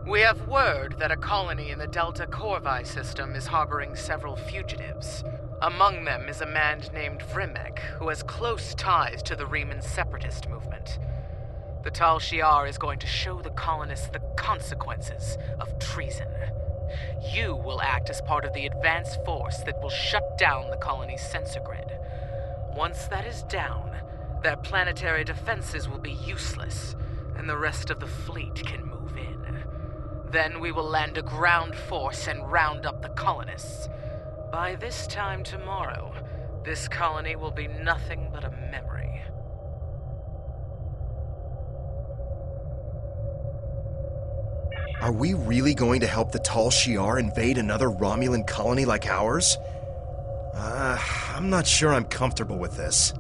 We have word that a colony in the Delta Corvi system is harboring several fugitives. Among them is a man named Vrimek, who has close ties to the Riemann separatist movement. The Tal Shiar is going to show the colonists the consequences of treason. You will act as part of the advanced force that will shut down the colony's sensor grid. Once that is down, their planetary defenses will be useless, and the rest of the fleet can move in. Then we will land a ground force and round up the colonists. By this time tomorrow, this colony will be nothing but a memory. Are we really going to help the Tal Shiar invade another Romulan colony like ours? I'm not sure I'm comfortable with this.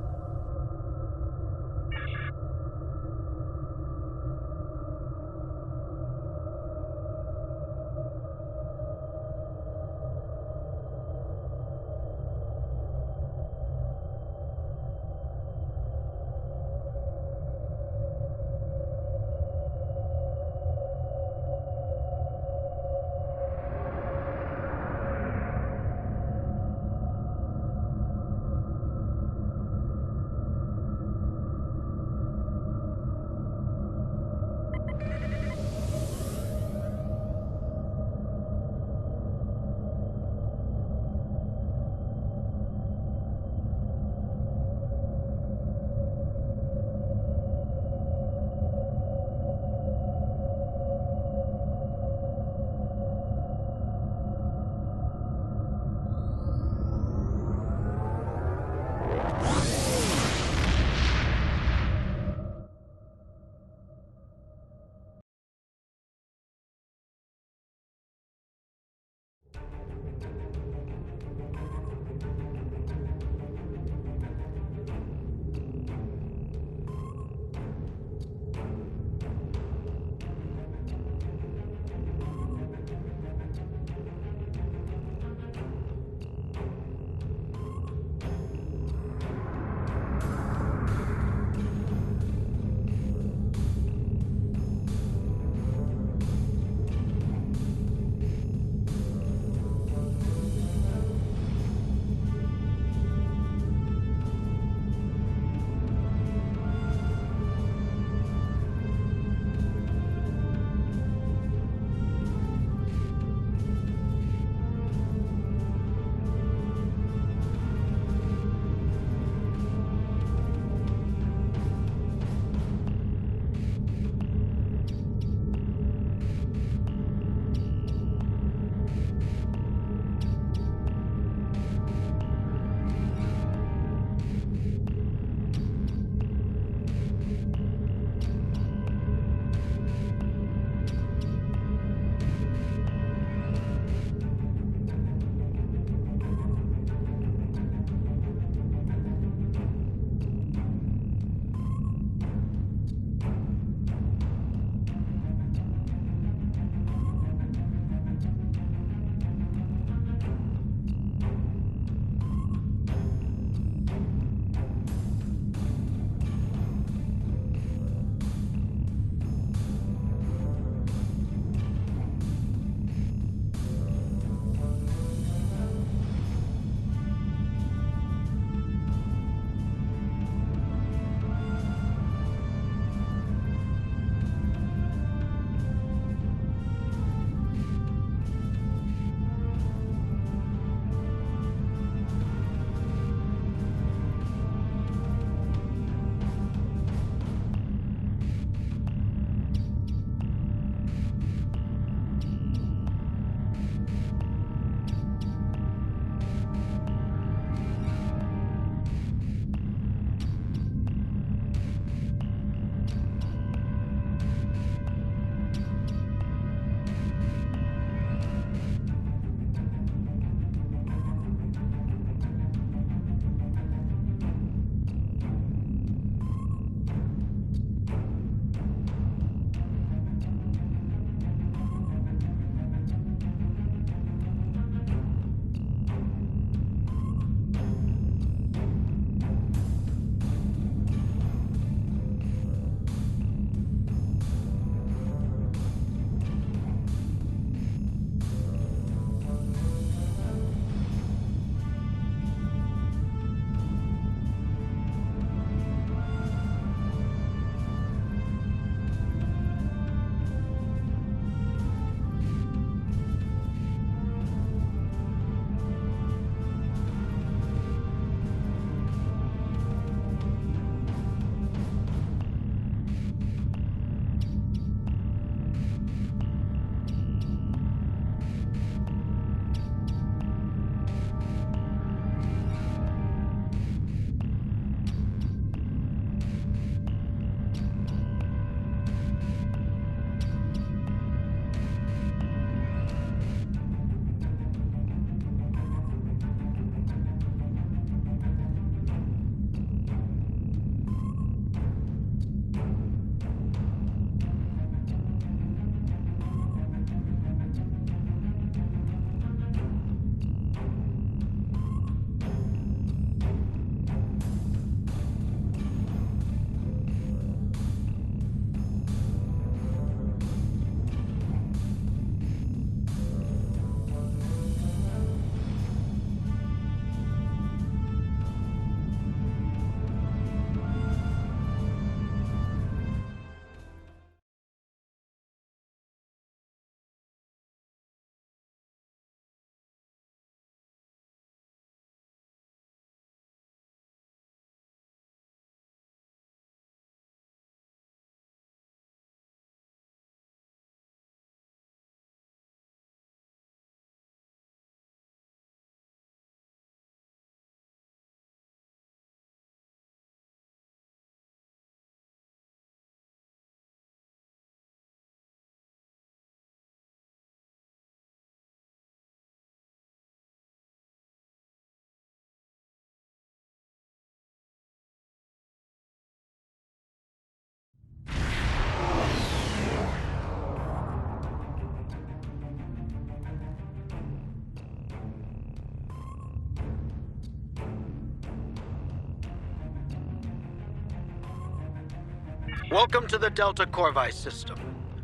Welcome to the Delta Corvi system.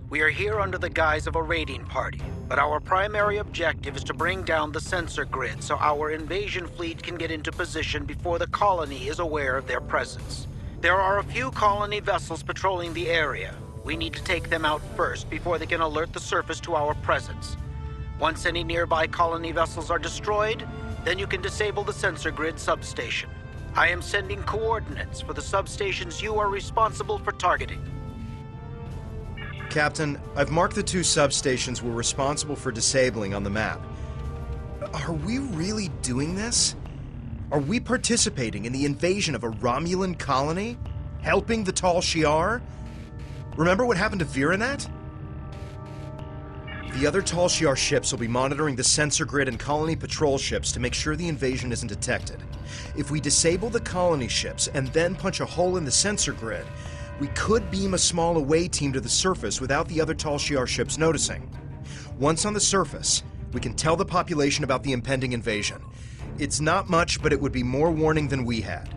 We are here under the guise of a raiding party, but our primary objective is to bring down the sensor grid so our invasion fleet can get into position before the colony is aware of their presence. There are a few colony vessels patrolling the area. We need to take them out first before they can alert the surface to our presence. Once any nearby colony vessels are destroyed, then you can disable the sensor grid substation. I am sending coordinates for the substations you are responsible for targeting. Captain, I've marked the 2 substations we're responsible for disabling on the map. Are we really doing this? Are we participating in the invasion of a Romulan colony? Helping the Tal Shiar? Remember what happened to Viranet? The other Tal Shiar ships will be monitoring the sensor grid and colony patrol ships to make sure the invasion isn't detected. If we disable the colony ships and then punch a hole in the sensor grid, we could beam a small away team to the surface without the other Tal Shiar ships noticing. Once on the surface, we can tell the population about the impending invasion. It's not much, but it would be more warning than we had.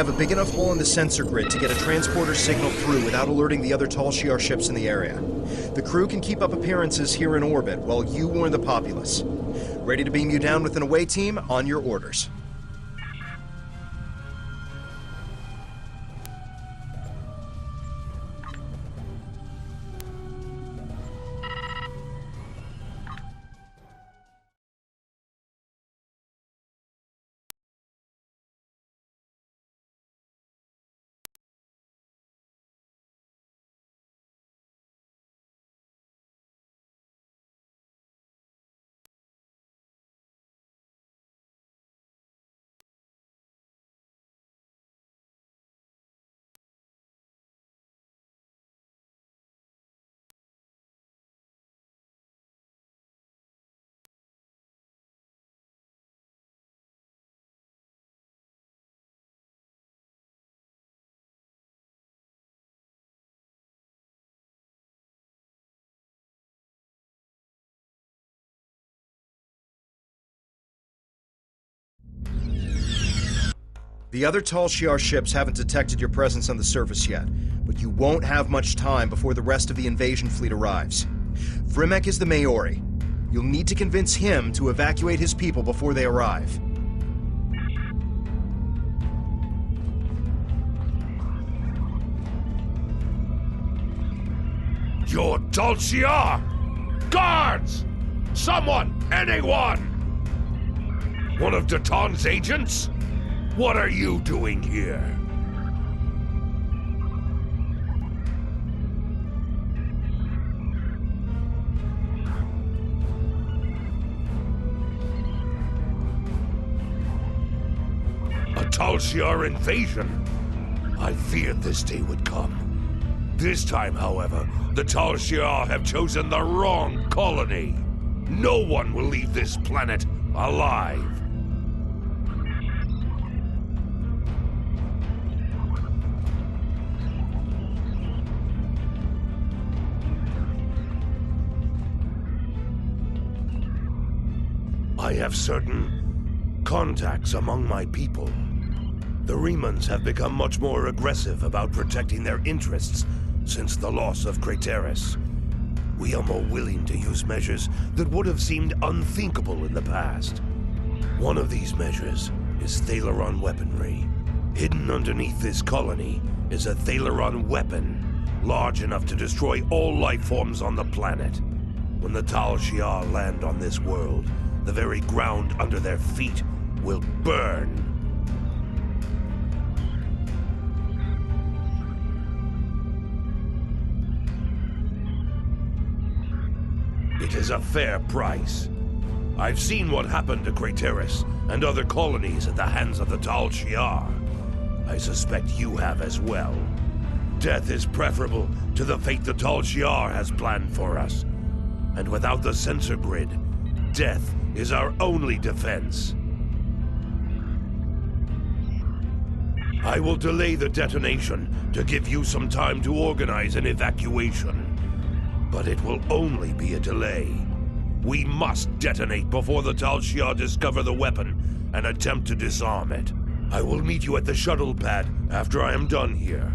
have a big enough hole in the sensor grid to get a transporter signal through without alerting the other Tal Shiar ships in the area. The crew can keep up appearances here in orbit while you warn the populace. Ready to beam you down with an away team? On your orders. The other Tal Shiar ships haven't detected your presence on the surface yet, but you won't have much time before the rest of the invasion fleet arrives. Vrimek is the Maori. You'll need to convince him to evacuate his people before they arrive. You're Tal Shiar! Guards! Someone! Anyone! One of Daton's agents? What are you doing here? A Tal Shiar invasion? I feared this day would come. This time, however, the Tal Shiar have chosen the wrong colony. No one will leave this planet alive. I have certain contacts among my people. The Remans have become much more aggressive about protecting their interests since the loss of Craterus. We are more willing to use measures that would have seemed unthinkable in the past. One of these measures is Thalaron weaponry. Hidden underneath this colony is a Thalaron weapon, large enough to destroy all life forms on the planet. When the Tal Shiar land on this world, the very ground under their feet will burn. It is a fair price. I've seen what happened to Craterus and other colonies at the hands of the Tal Shiar. I suspect you have as well. Death is preferable to the fate the Tal Shiar has planned for us. And without the sensor grid, death is our only defense. I will delay the detonation to give you some time to organize an evacuation. But it will only be a delay. We must detonate before the Tal Shiar discover the weapon and attempt to disarm it. I will meet you at the shuttle pad after I am done here.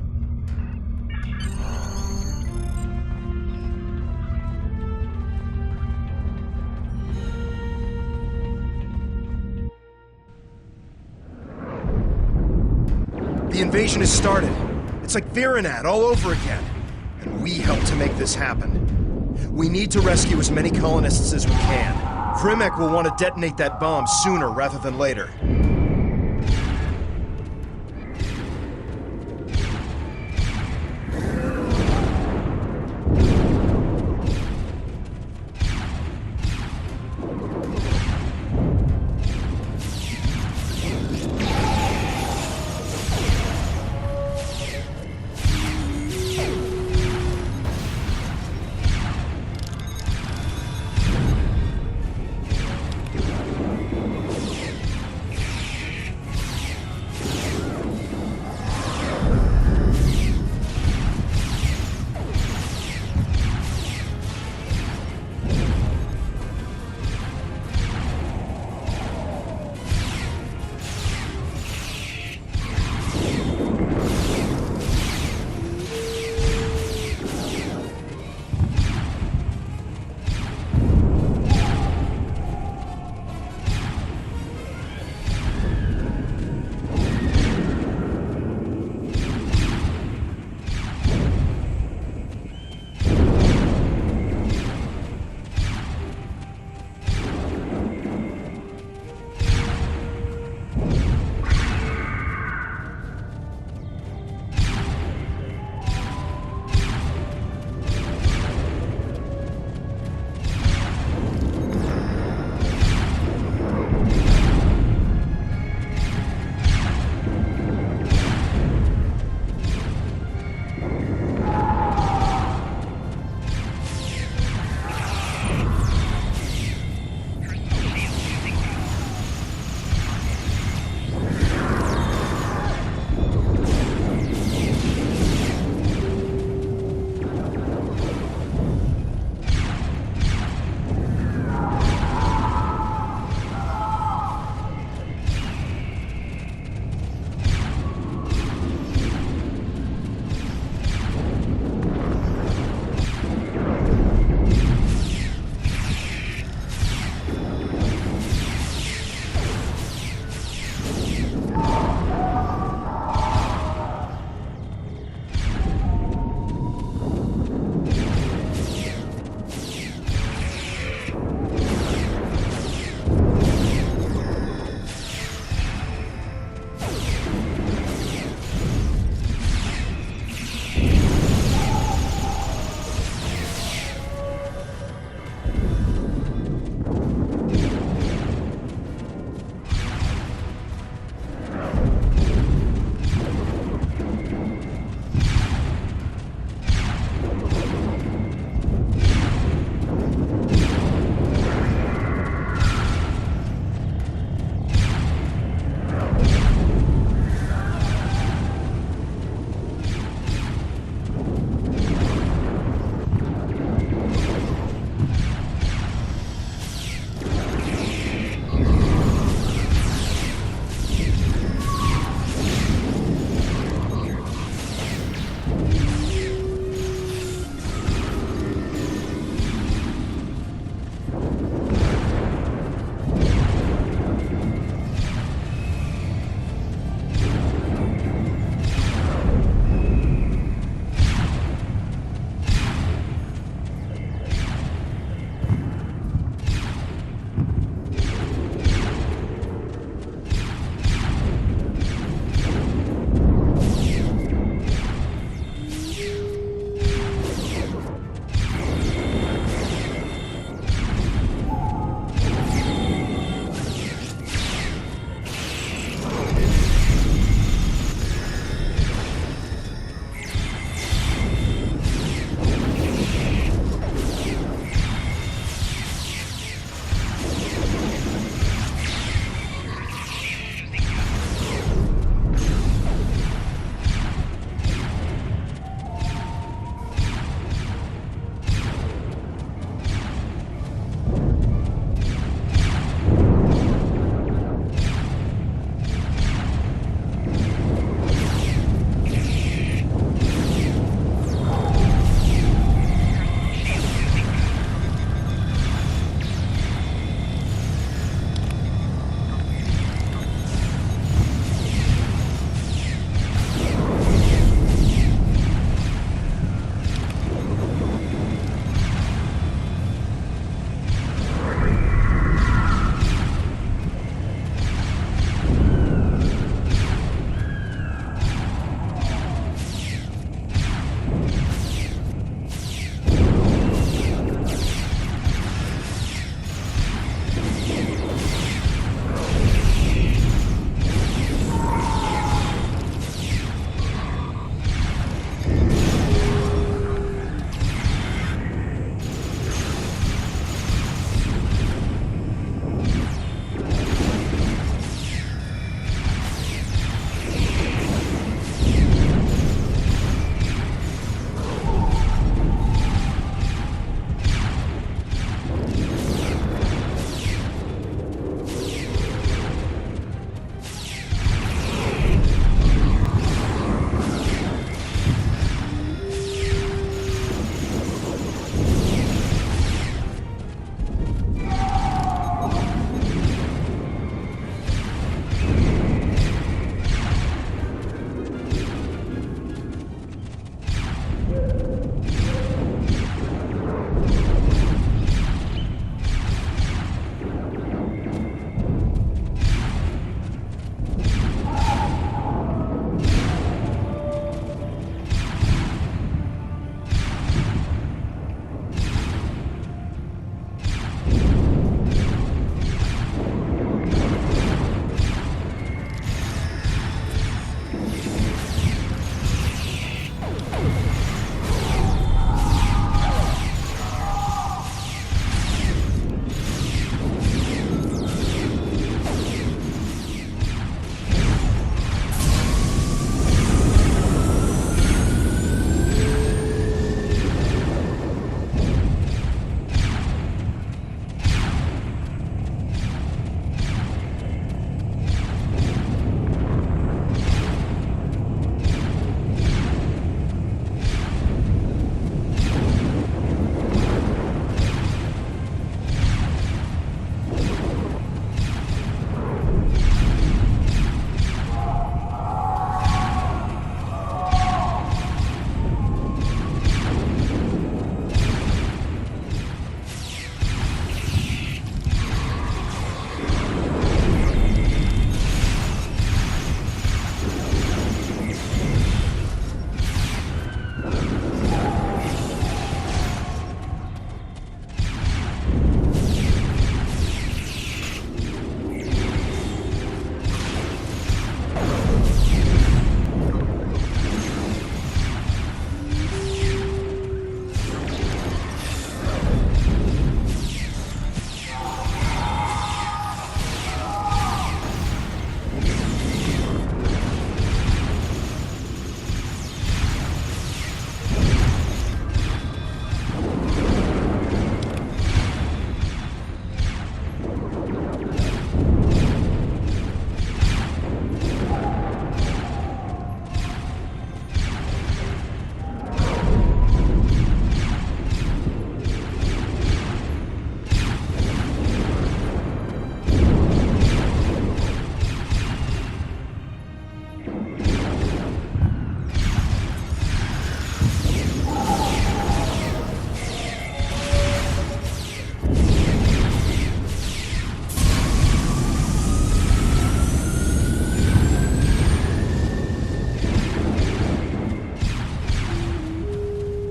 The invasion has started. It's like Virenat all over again. And we helped to make this happen. We need to rescue as many colonists as we can. Vrimek will want to detonate that bomb sooner rather than later.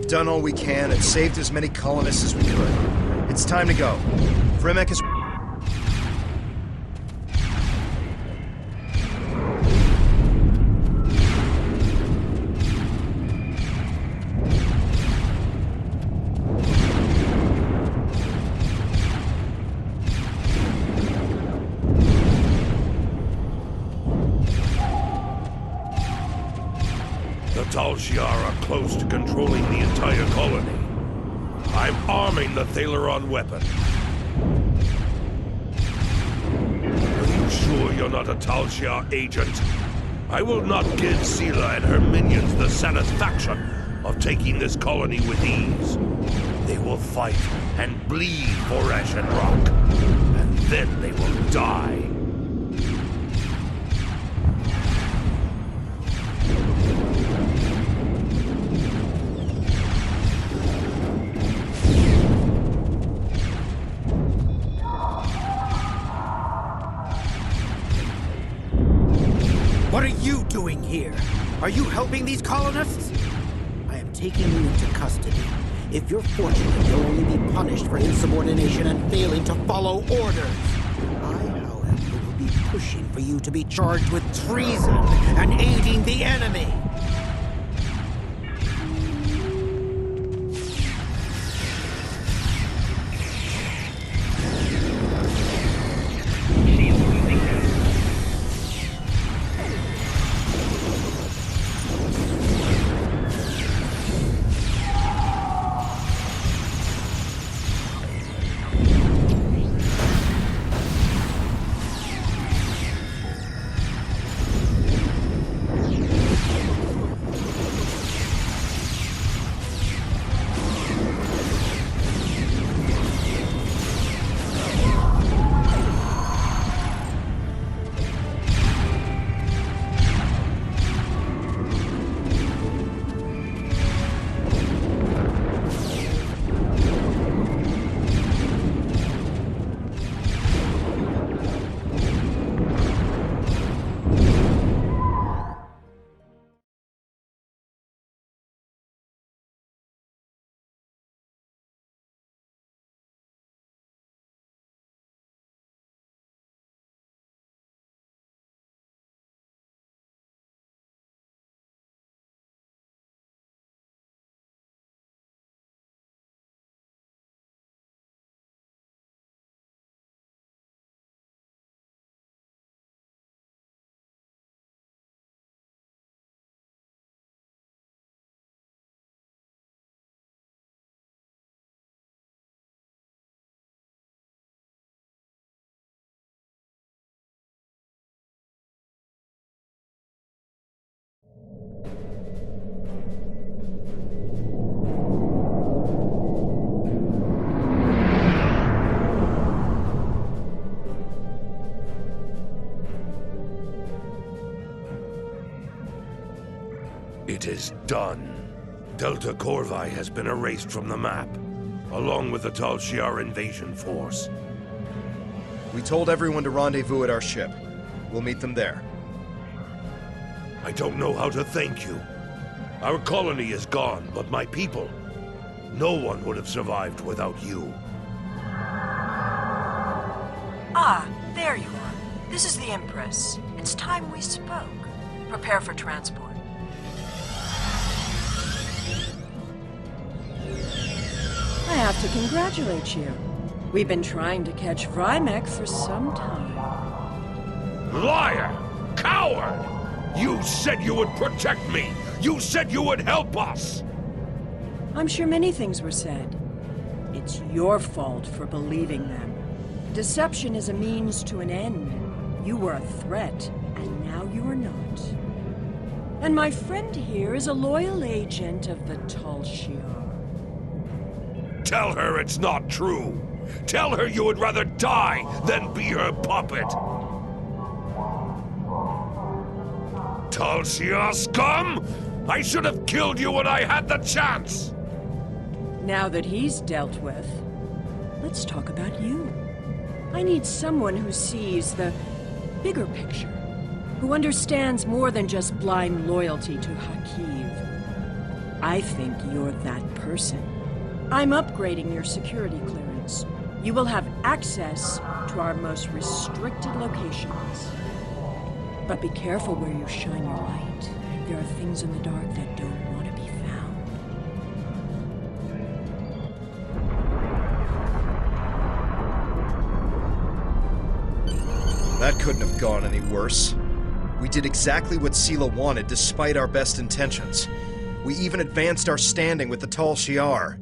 We've done all we can and saved as many colonists as we could. It's time to go. Vrimek is... Tal Shiar are close to controlling the entire colony. I'm arming the Thaleron weapon. Are you sure you're not a Tal Shiar agent? I will not give Sela and her minions the satisfaction of taking this colony with ease. They will fight and bleed for Ash and Rock, and then they will die. What are you doing here? Are you helping these colonists? I am taking you into custody. If you're fortunate, you'll only be punished for insubordination and failing to follow orders. I, however, will be pushing for you to be charged with treason and aiding the enemy. It is done. Delta Corvi has been erased from the map, along with the Tal Shiar invasion force. We told everyone to rendezvous at our ship. We'll meet them there. I don't know how to thank you. Our colony is gone, but my people... No one would have survived without you. Ah, there you are. This is the Empress. It's time we spoke. Prepare for transport. I have to congratulate you. We've been trying to catch Vrimek for some time. Liar! Coward! You said you would protect me! You said you would help us! I'm sure many things were said. It's your fault for believing them. Deception is a means to an end. You were a threat, and now you are not. And my friend here is a loyal agent of the Tal Shiar. Tell her it's not true. Tell her you would rather die than be her puppet. Tal Shiar scum! I should have killed you when I had the chance! Now that he's dealt with, let's talk about you. I need someone who sees the bigger picture, who understands more than just blind loyalty to Hakiv. I think you're that person. I'm upgrading your security clearance. You will have access to our most restricted locations. But be careful where you shine your light. There are things in the dark that don't want to be found. That couldn't have gone any worse. We did exactly what Sela wanted despite our best intentions. We even advanced our standing with the Tal Shiar.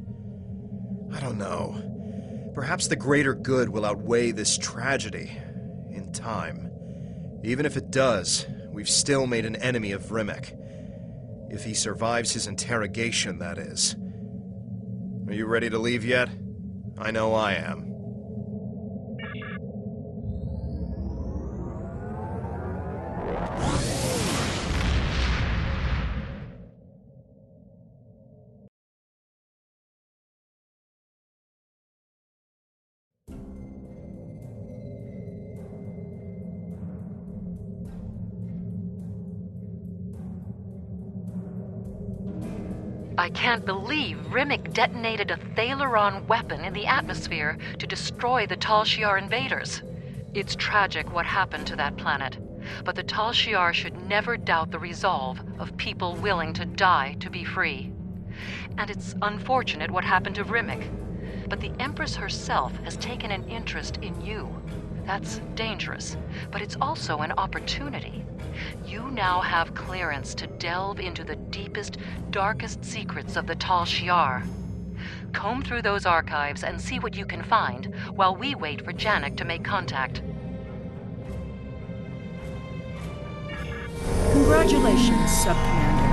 I don't know. Perhaps the greater good will outweigh this tragedy in time. Even if it does, we've still made an enemy of Rimek. If he survives his interrogation, that is. Are you ready to leave yet? I know I am. I can't believe Rimek detonated a Thalaron weapon in the atmosphere to destroy the Tal Shiar invaders. It's tragic what happened to that planet, but the Tal Shiar should never doubt the resolve of people willing to die to be free. And it's unfortunate what happened to Rimek, but the Empress herself has taken an interest in you. That's dangerous, but it's also an opportunity. You now have clearance to delve into the deepest, darkest secrets of the Tal Shiar. Comb through those archives and see what you can find while we wait for Janek to make contact. Congratulations, Sub-Commander.